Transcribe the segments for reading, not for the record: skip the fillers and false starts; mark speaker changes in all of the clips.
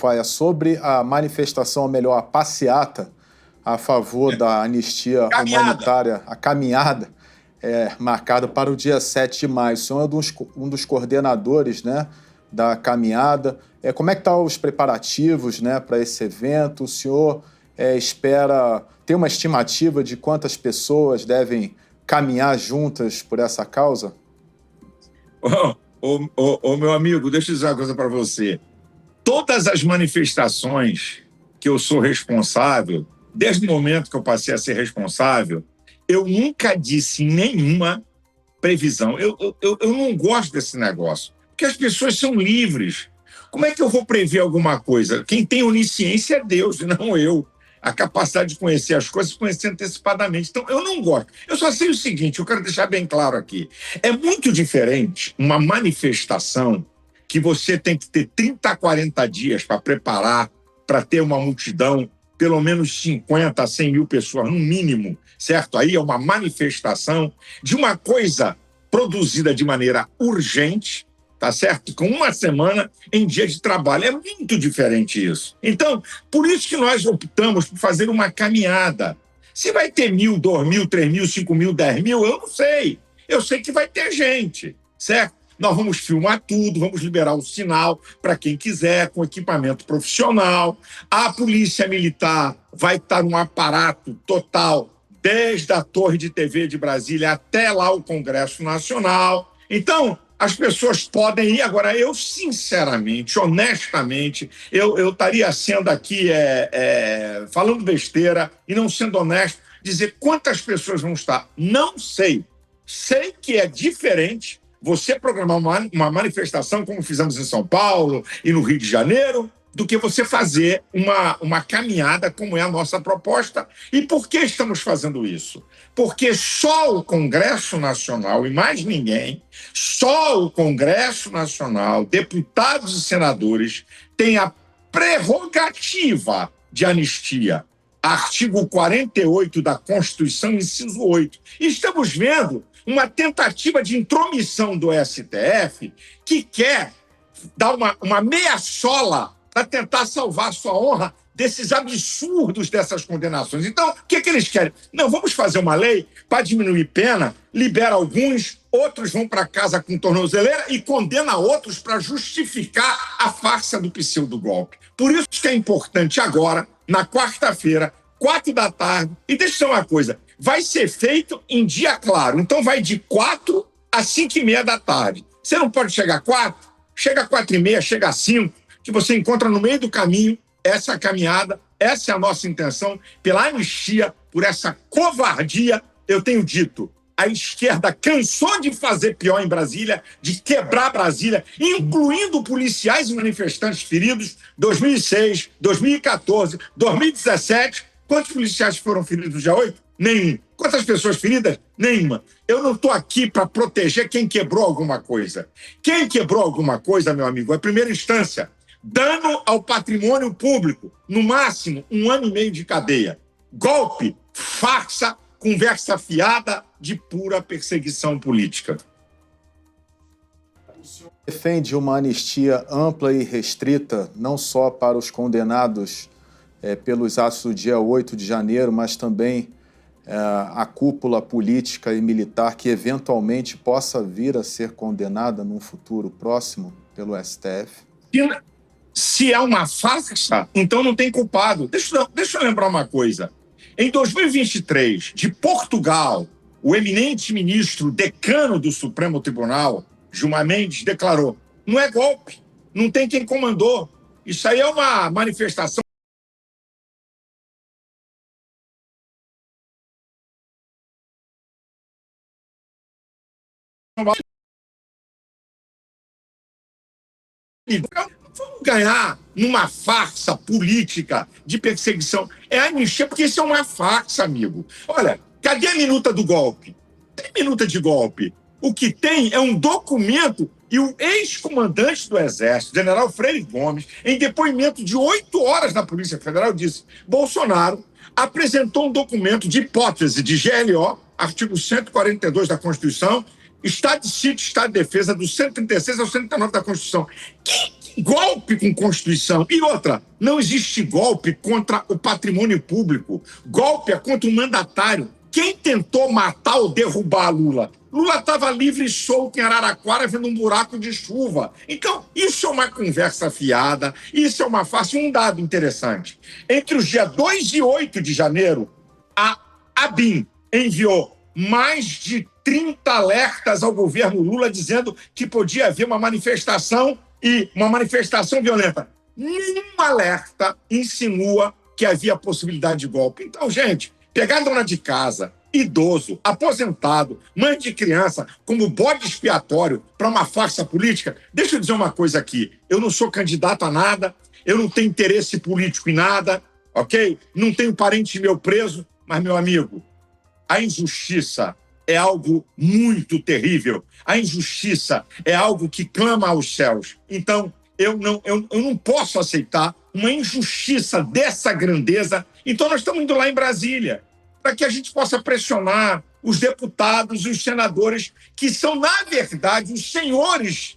Speaker 1: Faia, sobre a manifestação, ou melhor, a passeata a favor da anistia humanitária, a caminhada, marcada para o dia 7 de maio. O senhor é um dos coordenadores, né, da caminhada. Como é que estão os preparativos, né, para esse evento? O senhor espera ter uma estimativa de quantas pessoas devem caminhar juntas por essa causa?
Speaker 2: Meu amigo, deixa eu dizer uma coisa para você. Todas as manifestações que eu sou responsável, desde o momento que eu passei a ser responsável, eu nunca disse nenhuma previsão. Eu não gosto desse negócio, porque as pessoas são livres. Como é que eu vou prever alguma coisa? Quem tem onisciência é Deus, e não eu. A capacidade de conhecer as coisas, conhecer antecipadamente. Então, eu não gosto. Eu só sei o seguinte, eu quero deixar bem claro aqui. É muito diferente uma manifestação que você tem que ter 30 a 40 dias para preparar, para ter uma multidão, pelo menos 50 a 100 mil pessoas, no mínimo, certo? Aí é uma manifestação de uma coisa produzida de maneira urgente, tá certo? Com uma semana em dia de trabalho. É muito diferente isso. Então, por isso que nós optamos por fazer uma caminhada. Se vai ter 1.000, 2.000, 3.000, 5.000, 10.000, eu não sei. Eu sei que vai ter gente, certo? Nós vamos filmar tudo, vamos liberar o sinal para quem quiser, com equipamento profissional. A Polícia Militar vai estar num aparato total, desde a Torre de TV de Brasília até lá o Congresso Nacional. Então, as pessoas podem ir. Agora, eu, sinceramente, honestamente, eu estaria sendo aqui falando besteira e não sendo honesto, dizer quantas pessoas vão estar. Não sei. Sei que é diferente você programar uma manifestação, como fizemos em São Paulo e no Rio de Janeiro, do que você fazer uma caminhada, como é a nossa proposta. E por que estamos fazendo isso? Porque só o Congresso Nacional, e mais ninguém, só o Congresso Nacional, deputados e senadores, tem a prerrogativa de anistia. Artigo 48 da Constituição, inciso 8. E estamos vendo uma tentativa de intromissão do STF que quer dar uma meia-sola para tentar salvar a sua honra desses absurdos dessas condenações. Então, o que eles querem? Não, vamos fazer uma lei para diminuir pena, libera alguns, outros vão para casa com tornozeleira e condena outros para justificar a farsa do pseudo-golpe. Por isso que é importante agora, na quarta-feira, 4 da tarde, e deixa eu dizer uma coisa, vai ser feito em dia claro, então vai de 4 às 5:30 da tarde. Você não pode chegar às 4, chega às 4:30, chega às 5, que você encontra no meio do caminho essa caminhada, essa é a nossa intenção, pela anistia, por essa covardia. Eu tenho dito, a esquerda cansou de fazer pior em Brasília, de quebrar Brasília, incluindo policiais e manifestantes feridos, 2006, 2014, 2017. Quantos policiais foram feridos dia 8? Nenhum. Quantas pessoas feridas? Nenhuma. Eu não estou aqui para proteger quem quebrou alguma coisa. Quem quebrou alguma coisa, meu amigo, é primeira instância. Dano ao patrimônio público, no máximo 1 ano e meio de cadeia. Golpe, farsa, conversa fiada de pura perseguição política.
Speaker 1: O senhor defende uma anistia ampla e restrita, não só para os condenados pelos atos do dia 8 de janeiro, mas também a cúpula política e militar que eventualmente possa vir a ser condenada num futuro próximo pelo STF?
Speaker 2: Se é uma farsa, então não tem culpado. Deixa eu lembrar uma coisa. Em 2023, de Portugal, o eminente ministro decano do Supremo Tribunal, Gilmar Mendes, declarou: não é golpe, não tem quem comandou. Isso aí é uma manifestação vamos ganhar numa farsa política de perseguição. É anistia, porque isso é uma farsa, amigo. Olha, cadê a minuta do golpe? Tem minuta de golpe. O que tem é um documento e o ex-comandante do Exército, general Freire Gomes, em depoimento de 8 horas na Polícia Federal, disse: Bolsonaro apresentou um documento de hipótese de GLO, artigo 142 da Constituição, Estado de Sítio, Estado de Defesa, do 136 ao 139 da Constituição. Quem golpe com Constituição. E outra, não existe golpe contra o patrimônio público. Golpe é contra o mandatário. Quem tentou matar ou derrubar Lula? Lula estava livre e solto em Araraquara vendo um buraco de chuva. Então, isso é uma conversa fiada, isso é uma farsa. Um dado interessante. Entre os dias 2 e 8 de janeiro, a ABIN enviou mais de 30 alertas ao governo Lula dizendo que podia haver uma manifestação violenta. Nenhum alerta insinua que havia possibilidade de golpe. Então, gente, pegar dona de casa, idoso, aposentado, mãe de criança, como bode expiatório para uma farsa política, deixa eu dizer uma coisa aqui. Eu não sou candidato a nada, eu não tenho interesse político em nada, ok? Não tenho parente meu preso, mas, meu amigo, a injustiça é algo muito terrível. A injustiça é algo que clama aos céus. Então, eu não posso aceitar uma injustiça dessa grandeza. Então, nós estamos indo lá em Brasília para que a gente possa pressionar os deputados e os senadores, que são, na verdade, os senhores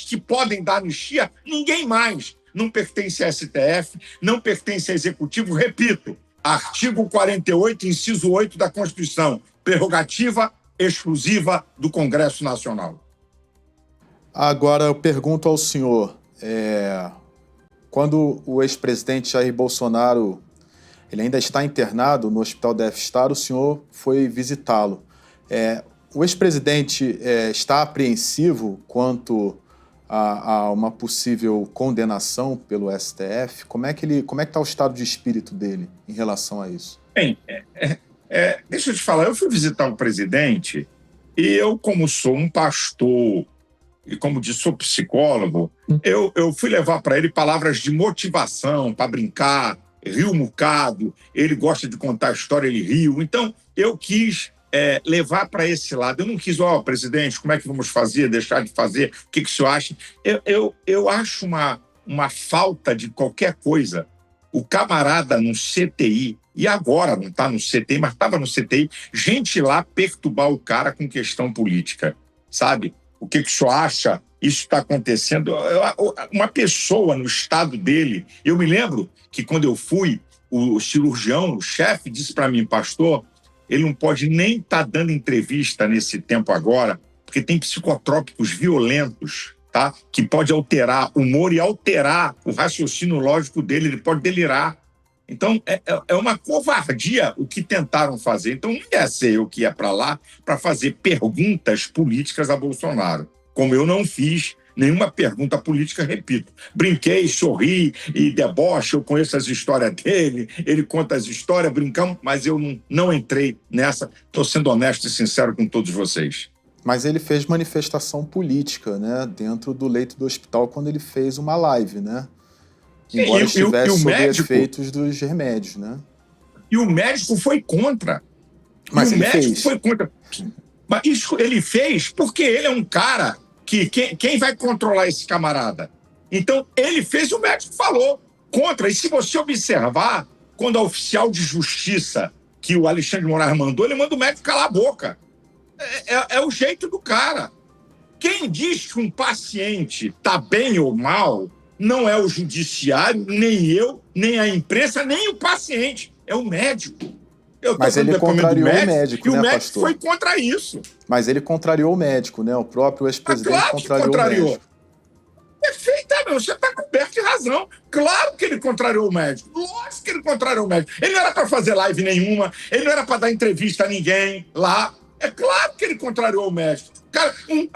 Speaker 2: que podem dar anistia, ninguém mais. Não pertence à STF, não pertence ao Executivo. Repito, artigo 48, inciso 8 da Constituição, prerrogativa exclusiva do Congresso Nacional.
Speaker 1: Agora, eu pergunto ao senhor, quando o ex-presidente Jair Bolsonaro ele ainda está internado no Hospital Death Star, o senhor foi visitá-lo. O ex-presidente está apreensivo quanto a uma possível condenação pelo STF? Como é que está o estado de espírito dele em relação a isso?
Speaker 2: Bem, deixa eu te falar, eu fui visitar o presidente e eu, como sou um pastor e como disse, sou psicólogo, eu fui levar para ele palavras de motivação, para brincar, riu um bocado, ele gosta de contar a história, ele riu. Então, eu quis levar para esse lado. Eu não quis, presidente, como é que vamos fazer, deixar de fazer, o que o senhor acha? Eu acho uma falta de qualquer coisa. O camarada no CTI, e agora não está no CTI, mas estava no CTI, gente lá perturbar o cara com questão política, sabe? O que o senhor acha? Isso está acontecendo. Uma pessoa no estado dele, eu me lembro que quando eu fui, o cirurgião, o chefe, disse para mim, pastor, ele não pode nem estar dando entrevista nesse tempo agora, porque tem psicotrópicos violentos, tá? Que pode alterar o humor e alterar o raciocínio lógico dele, ele pode delirar. Então, é uma covardia o que tentaram fazer. Então, não ia ser eu que ia para lá para fazer perguntas políticas a Bolsonaro. Como eu não fiz nenhuma pergunta política, repito. Brinquei, sorri e deboche, eu conheço as histórias dele, ele conta as histórias, brincamos, mas eu não entrei nessa. Estou sendo honesto e sincero com todos vocês.
Speaker 1: Mas ele fez manifestação política, né, dentro do leito do hospital, quando ele fez uma live, né? Embora estivesse sob efeitos dos remédios, né?
Speaker 2: E o médico foi contra.
Speaker 1: Mas ele fez.
Speaker 2: Foi contra. Mas isso ele fez porque ele é um cara que... Quem vai controlar esse camarada? Então, ele fez e o médico falou contra. E se você observar, quando a oficial de justiça que o Alexandre de Moraes mandou, ele manda o médico calar a boca. É o jeito do cara. Quem diz que um paciente está bem ou mal não é o judiciário, nem eu, nem a imprensa, nem o paciente. É o médico.
Speaker 1: Mas ele contrariou o médico,
Speaker 2: e
Speaker 1: né,
Speaker 2: o médico
Speaker 1: pastor?
Speaker 2: foi contra isso.
Speaker 1: Mas ele contrariou o médico, né? O próprio ex-presidente contrariou o médico.
Speaker 2: Perfeitamente, você está coberto de razão. Claro que ele contrariou o médico. Lógico que ele contrariou o médico. Ele não era para fazer live nenhuma, ele não era para dar entrevista a ninguém lá. É claro que ele contrariou o médico. Um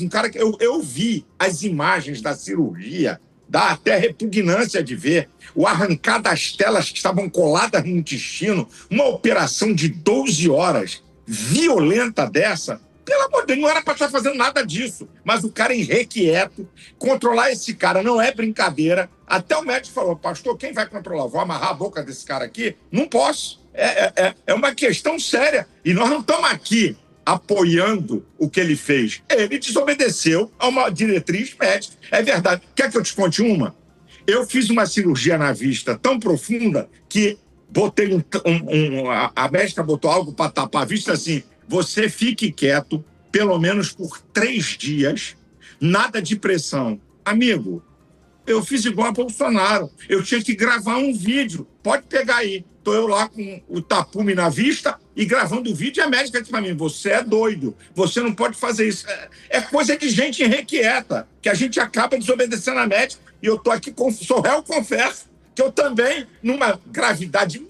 Speaker 2: cara que eu vi as imagens da cirurgia, dá até repugnância de ver, o arrancar das telas que estavam coladas no intestino, uma operação de 12 horas, violenta dessa, pelo amor de Deus, não era para estar fazendo nada disso, mas o cara irrequieto, controlar esse cara não é brincadeira, até o médico falou, pastor, quem vai controlar? Vou amarrar a boca desse cara aqui? Não posso, é uma questão séria, e nós não estamos aqui apoiando o que ele fez. Ele desobedeceu a uma diretriz médica. É verdade. Quer que eu te conte uma? Eu fiz uma cirurgia na vista tão profunda que botei a médica botou algo para tapar a vista assim, você fique quieto, pelo menos por 3 dias, nada de pressão. Amigo, eu fiz igual a Bolsonaro. Eu tinha que gravar um vídeo. Pode pegar aí. Estou eu lá com o tapume na vista e gravando o vídeo, e a médica disse para mim, você é doido, você não pode fazer isso. É coisa de gente irrequieta, que a gente acaba desobedecendo a médica. E eu estou aqui, sou réu, confesso, que eu também, numa gravidade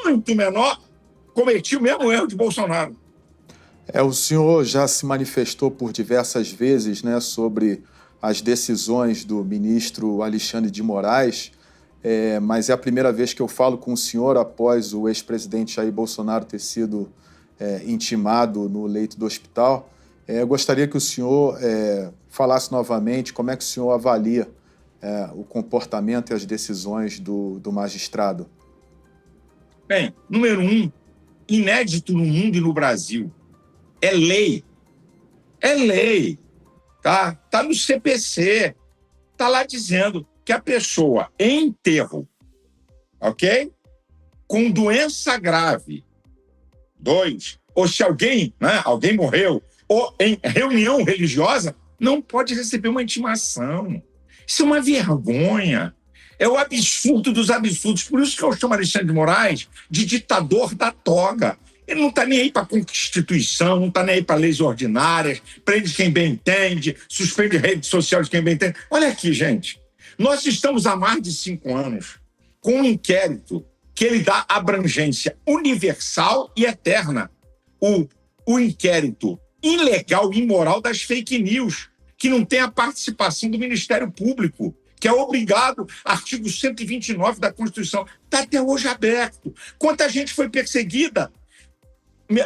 Speaker 2: muito menor, cometi o mesmo erro de Bolsonaro.
Speaker 1: O senhor já se manifestou por diversas vezes, né, sobre as decisões do ministro Alexandre de Moraes, mas é a primeira vez que eu falo com o senhor após o ex-presidente Jair Bolsonaro ter sido intimado no leito do hospital. Eu gostaria que o senhor falasse novamente como é que o senhor avalia o comportamento e as decisões do magistrado.
Speaker 2: Bem, número 1, inédito no mundo e no Brasil. É lei. É lei. Tá no CPC. Tá lá dizendo que a pessoa em enterro, ok? Com doença grave. 2, ou se alguém morreu, ou em reunião religiosa, não pode receber uma intimação. Isso é uma vergonha. É o absurdo dos absurdos. Por isso que eu chamo Alexandre de Moraes de ditador da toga. Ele não está nem aí para a Constituição, não está nem aí para leis ordinárias, prende quem bem entende, suspende rede social de quem bem entende. Olha aqui, gente. Nós estamos há mais de 5 anos com um inquérito que ele dá abrangência universal e eterna. O inquérito ilegal e imoral das fake news, que não tem a participação do Ministério Público, que é obrigado, artigo 129 da Constituição, está até hoje aberto. Quanta gente foi perseguida?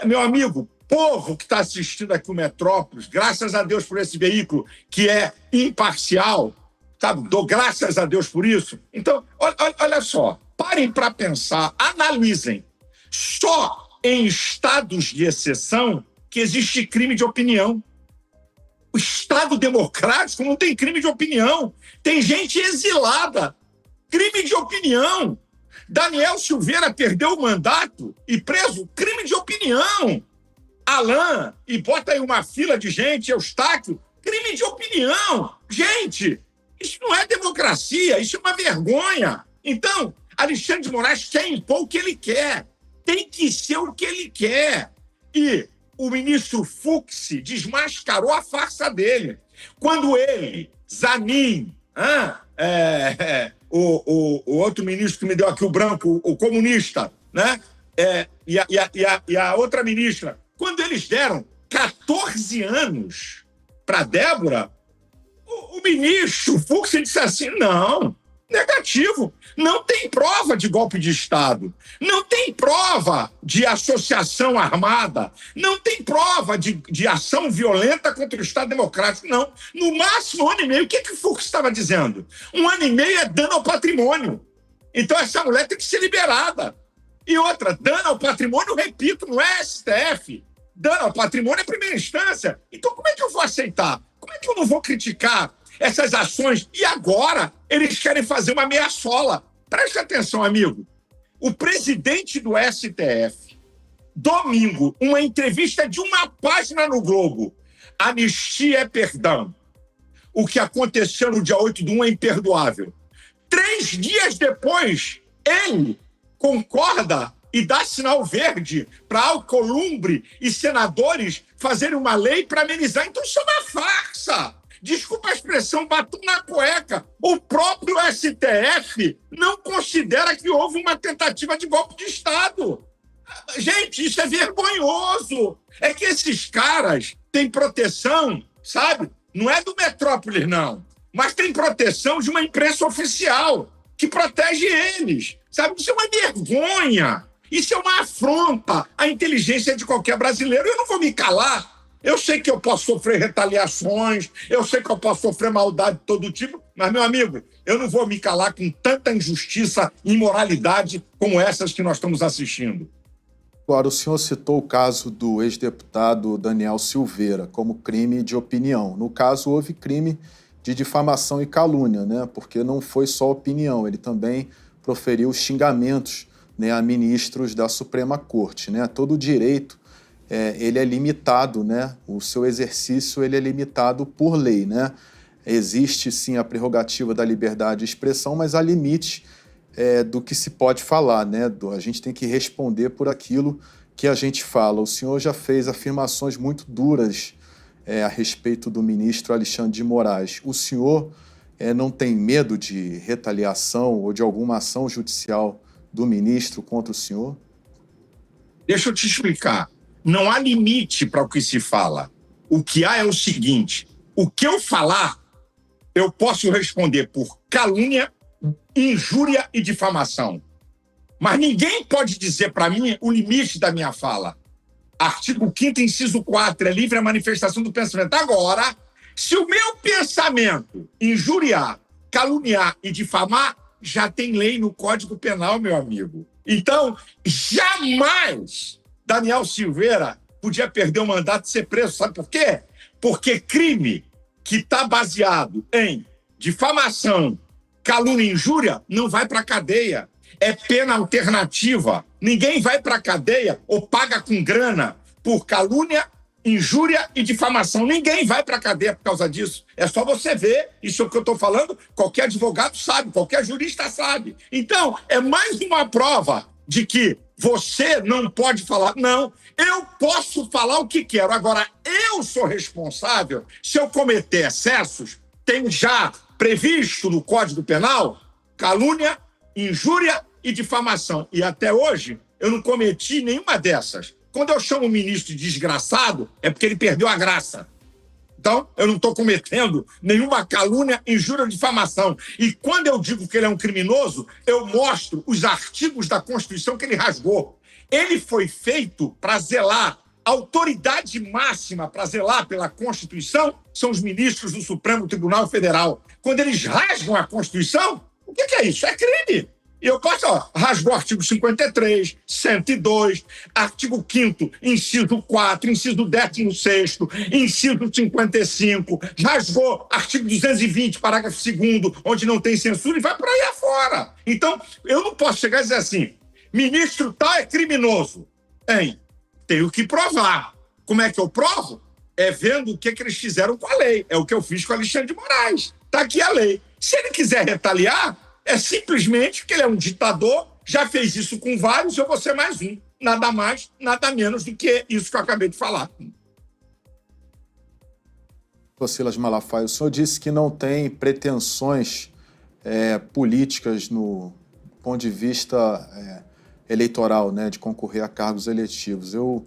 Speaker 2: Meu amigo, povo que está assistindo aqui o Metrópolis, graças a Deus por esse veículo que é imparcial, sabe? Dou graças a Deus por isso. Então, olha só, parem para pensar, analisem. Só em estados de exceção que existe crime de opinião. O Estado democrático não tem crime de opinião. Tem gente exilada. Crime de opinião. Daniel Silveira perdeu o mandato e preso, crime de opinião. Alain, e bota aí uma fila de gente, Eustáquio, crime de opinião. Gente, isso não é democracia, isso é uma vergonha. Então, Alexandre de Moraes quer impor o que ele quer. Tem que ser o que ele quer. E o ministro Fux desmascarou a farsa dele. Quando ele, Zanin, o outro ministro que me deu aqui o branco, o comunista, né? E a outra ministra, quando eles deram 14 anos para Débora, o ministro Fux disse assim, não, negativo, não tem prova de golpe de Estado, não tem prova de associação armada, não tem prova de ação violenta contra o Estado Democrático, não. No máximo, 1 ano e meio. O que o Fux estava dizendo? 1 ano e meio é dano ao patrimônio. Então, essa mulher tem que ser liberada. E outra, dano ao patrimônio, repito, não é STF. Dano ao patrimônio é primeira instância. Então, como é que eu vou aceitar? Como é que eu não vou criticar essas ações? E agora eles querem fazer uma meia-sola. Preste atenção, amigo. O presidente do STF, domingo, uma entrevista de 1 página no Globo. Anistia é perdão. O que aconteceu no dia 8/1 é imperdoável. 3 dias depois, ele concorda e dá sinal verde para Alcolumbre e senadores fazerem uma lei para amenizar. Então, isso é uma farsa. Desculpa a expressão, batom na cueca. O próprio STF não considera que houve uma tentativa de golpe de Estado. Gente, isso é vergonhoso. É que esses caras têm proteção, sabe? Não é do Metrópolis, não. Mas tem proteção de uma imprensa oficial que protege eles. Sabe? Isso é uma vergonha. Isso é uma afronta à inteligência de qualquer brasileiro. Eu não vou me calar. Eu sei que eu posso sofrer retaliações, eu sei que eu posso sofrer maldade de todo tipo, mas, meu amigo, eu não vou me calar com tanta injustiça e imoralidade como essas que nós estamos assistindo.
Speaker 1: Agora, o senhor citou o caso do ex-deputado Daniel Silveira como crime de opinião. No caso, houve crime de difamação e calúnia, né? Porque não foi só opinião, ele também proferiu xingamentos, né, a ministros da Suprema Corte, né? Todo direito ele é limitado, né? O seu exercício ele é limitado por lei, né? existe sim a prerrogativa da liberdade de expressão, mas há limite do que se pode falar, né? A gente tem que responder por aquilo que a gente fala. O senhor já fez afirmações muito duras a respeito do ministro Alexandre de Moraes. O senhor não tem medo de retaliação ou de alguma ação judicial do ministro contra o senhor?
Speaker 2: Deixa eu te explicar. Não há limite para o que se fala. O que há é o seguinte: o que eu falar, eu posso responder por calúnia, injúria e difamação. Mas ninguém pode dizer para mim o limite da minha fala. Artigo 5º, inciso 4, é livre a manifestação do pensamento. Agora, se o meu pensamento injuriar, caluniar e difamar, já tem lei no Código Penal, meu amigo. Então, jamais Daniel Silveira podia perder o mandato e ser preso. Sabe por quê? Porque crime que está baseado em difamação, calúnia e injúria não vai para a cadeia. É pena alternativa. Ninguém vai para a cadeia ou paga com grana por calúnia, injúria e difamação. Ninguém vai para a cadeia por causa disso. É só você ver. Isso é o que eu estou falando. Qualquer advogado sabe, qualquer jurista sabe. Então, é mais uma prova de que você não pode falar. Não, eu posso falar o que quero. Agora, eu sou responsável. Se eu cometer excessos, tem já previsto no Código Penal calúnia, injúria e difamação. E até hoje, eu não cometi nenhuma dessas. Quando eu chamo o ministro de desgraçado, é porque ele perdeu a graça. Então, eu não estou cometendo nenhuma calúnia, injúria ou difamação. E quando eu digo que ele é um criminoso, eu mostro os artigos da Constituição que ele rasgou. Ele foi feito para zelar. A autoridade máxima para zelar pela Constituição são os ministros do Supremo Tribunal Federal. Quando eles rasgam a Constituição, o que é isso? É crime. E eu posso, rasgou o artigo 53, 102, artigo 5º, inciso 4, inciso 16º, inciso 55, rasgou artigo 220, parágrafo 2º, onde não tem censura, e vai por aí afora. Então, eu não posso chegar e dizer assim, ministro tal é criminoso. Tenho que provar. Como é que eu provo? É vendo o que eles fizeram com a lei. É o que eu fiz com o Alexandre de Moraes. Está aqui a lei. Se ele quiser retaliar, é simplesmente porque ele é um ditador, já fez isso com vários, eu vou ser mais um. Nada mais, nada menos do que isso que eu acabei de falar.
Speaker 1: Silas Malafaia, o senhor disse que não tem pretensões políticas no ponto de vista eleitoral, né, de concorrer a cargos eletivos. Eu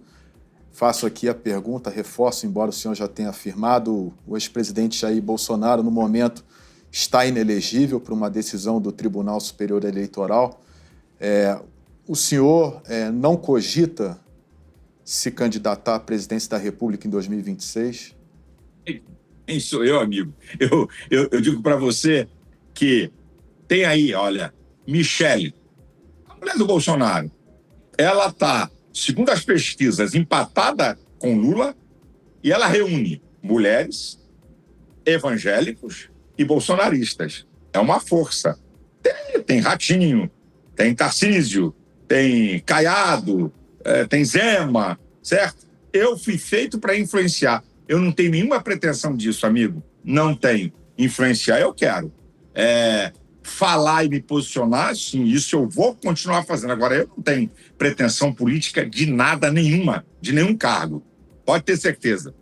Speaker 1: faço aqui a pergunta, reforço, embora o senhor já tenha afirmado, o ex-presidente Jair Bolsonaro, no momento, está inelegível por uma decisão do Tribunal Superior Eleitoral. O senhor não cogita se candidatar à presidência da República em 2026?
Speaker 2: Quem sou eu, amigo? Eu digo para você que tem aí, olha, Michele, a mulher do Bolsonaro, ela está, segundo as pesquisas, empatada com Lula e ela reúne mulheres, evangélicos e bolsonaristas. É uma força. Tem Ratinho, tem Tarcísio, tem Caiado, tem Zema, certo? Eu fui feito para influenciar. Eu não tenho nenhuma pretensão disso, amigo. Não tenho. Influenciar eu quero. Falar e me posicionar, sim, isso eu vou continuar fazendo. Agora, eu não tenho pretensão política de nada nenhuma, de nenhum cargo. Pode ter certeza.